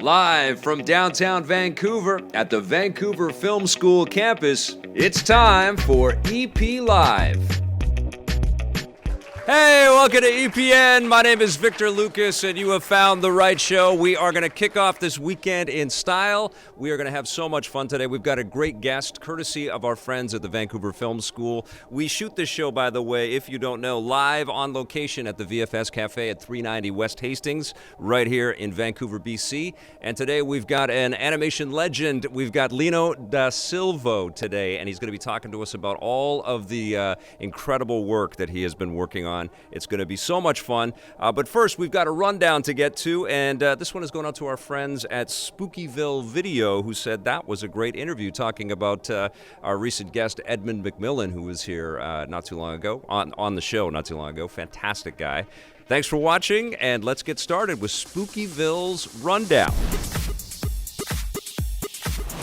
Live from downtown Vancouver at the Vancouver Film School campus, it's time for EP Live. Hey, welcome to EPN. My name is Victor Lucas, and you have found the right show. We are going to kick off this weekend in style. We are going to have so much fun today. We've got a great guest, courtesy of our friends at the Vancouver Film School. We shoot this show, by the way, if you don't know, live on location at the VFS Cafe at 390 West Hastings, right here in Vancouver, BC. And today we've got an animation legend. We've got Lino da Silva today, and he's going to be talking to us about all of the incredible work that he has been working on. It's going to be so much fun. But first, we've got a rundown to get to, and this one is going out to our friends at Spookyville Video, who said that was a great interview talking about our recent guest, Edmund McMillan, who was here not too long ago, on the show not too long ago. Fantastic guy. Thanks for watching, and let's get started with Spookyville's rundown.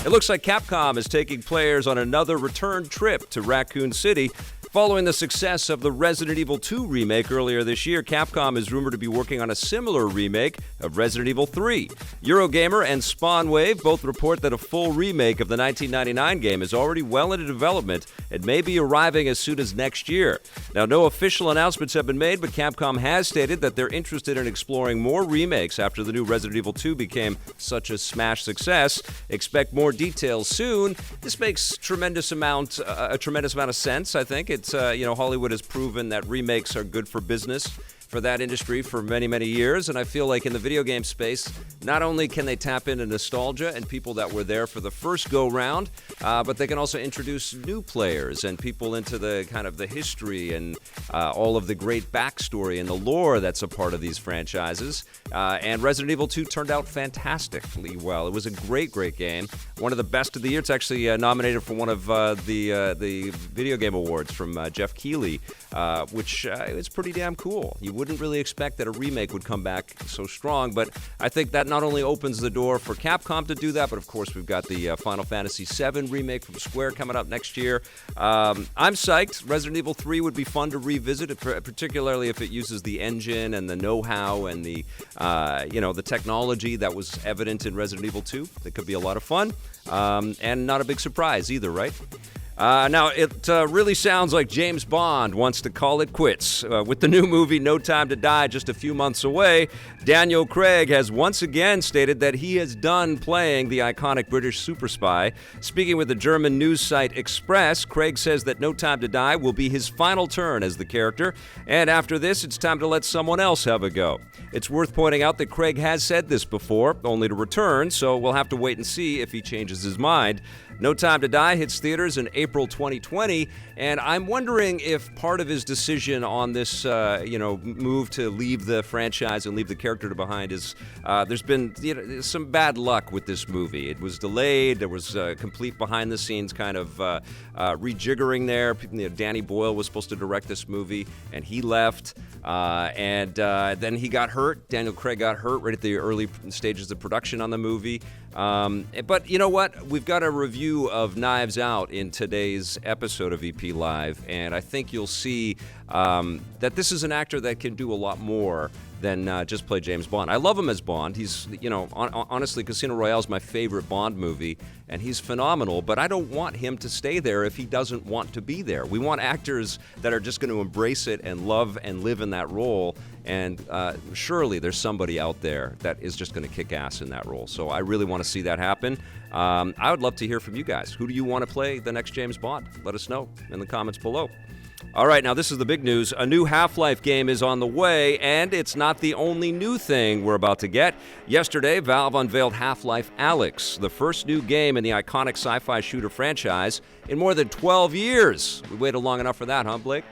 It looks like Capcom is taking players on another return trip to Raccoon City. Following the success of the Resident Evil 2 remake earlier this year, Capcom is rumored to be working on a similar remake of Resident Evil 3. Eurogamer and Spawnwave both report that a full remake of the 1999 game is already well into development and may be arriving as soon as next year. Now, no official announcements have been made, but Capcom has stated that they're interested in exploring more remakes after the new Resident Evil 2 became such a smash success. Expect more details soon. This makes a tremendous amount of sense, I think. It's Hollywood has proven that remakes are good for business for that industry for many, many years, and I feel like in the video game space, not only can they tap into nostalgia and people that were there for the first go-round, but they can also introduce new players and people into the kind of the history and all of the great backstory and the lore that's a part of these franchises. And Resident Evil 2 turned out fantastically well. It was a great, great game. One of the best of the year. It's actually nominated for one of the video game awards from Jeff Keighley, which is pretty damn cool. You wouldn't really expect that a remake would come back so strong, but I think that not only opens the door for Capcom to do that, but of course we've got the Final Fantasy VII remake from Square coming up next year. I'm psyched. Resident Evil 3 would be fun to revisit, particularly if it uses the engine and the know-how and the technology that was evident in Resident Evil 2. That could be a lot of fun, and not a big surprise either, right? Now, it really sounds like James Bond wants to call it quits. With the new movie No Time to Die just a few months away, Daniel Craig has once again stated that he is done playing the iconic British super spy. Speaking with the German news site Express, Craig says that No Time to Die will be his final turn as the character, and after this, it's time to let someone else have a go. It's worth pointing out that Craig has said this before, only to return, so we'll have to wait and see if he changes his mind. No Time to Die hits theaters in April 2020, and I'm wondering if part of his decision on this, move to leave the franchise and leave the character behind is there's been some bad luck with this movie. It was delayed. There was complete behind-the-scenes kind of rejiggering there. Danny Boyle was supposed to direct this movie, and he left. And then he got hurt. Daniel Craig got hurt right at the early stages of production on the movie. But you know what? We've got a review of Knives Out in today's episode of EP Live, and I think you'll see that this is an actor that can do a lot more than just play James Bond. I love him as Bond. He's, honestly, Casino Royale is my favorite Bond movie, and he's phenomenal, but I don't want him to stay there if he doesn't want to be there. We want actors that are just going to embrace it and love and live in that role, and surely there's somebody out there that is just going to kick ass in that role. So I really want to see that happen. I would love to hear from you guys. Who do you want to play the next James Bond? Let us know in the comments below. All right, now this is the big news. A new Half-Life game is on the way, and it's not the only new thing we're about to get. Yesterday, Valve unveiled Half-Life Alyx, the first new game in the iconic sci-fi shooter franchise in more than 12 years. We waited long enough for that, huh, Blake?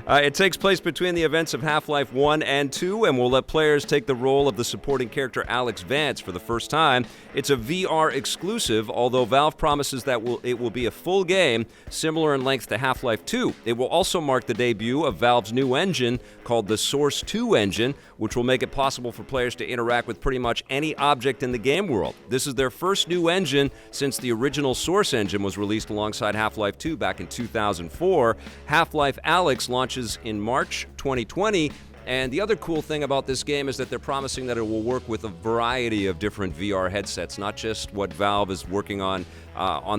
It takes place between the events of Half-Life 1 and 2 and will let players take the role of the supporting character Alyx Vance for the first time. It's a VR exclusive, although Valve promises that it will be a full game, similar in length to Half-Life 2. It will also mark the debut of Valve's new engine called the Source 2 engine, which will make it possible for players to interact with pretty much any object in the game world. This is their first new engine since the original Source engine was released alongside Half-Life 2 back in 2004. Half-Life Alyx launches in March 2020 And the other cool thing about this game is that they're promising that it will work with a variety of different VR headsets, not just what Valve is working on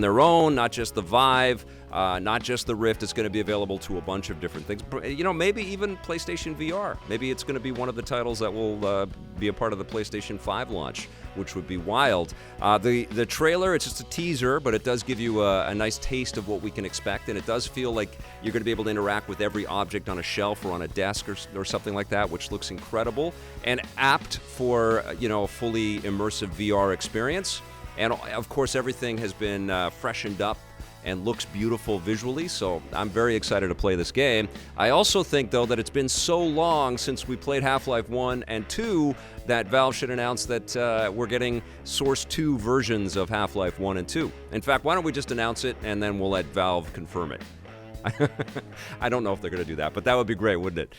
their own, not just the Vive, not just the Rift. It's going to be available to a bunch of different things. You know, maybe even PlayStation VR. Maybe it's going to be one of the titles that will be a part of the PlayStation 5 launch, which would be wild. The trailer, it's just a teaser, but it does give you a nice taste of what we can expect, and it does feel like you're going to be able to interact with every object on a shelf or on a desk or something like that, which looks incredible and apt for, you know, a fully immersive VR experience. And of course, everything has been freshened up and looks beautiful visually, so I'm very excited to play this game. I also think, though, that it's been so long since we played Half-Life 1 and 2 that Valve should announce that we're getting Source 2 versions of Half-Life 1 and 2. In fact, why don't we just announce it, and then we'll let Valve confirm it. I don't know if they're going to do that, but that would be great, wouldn't it?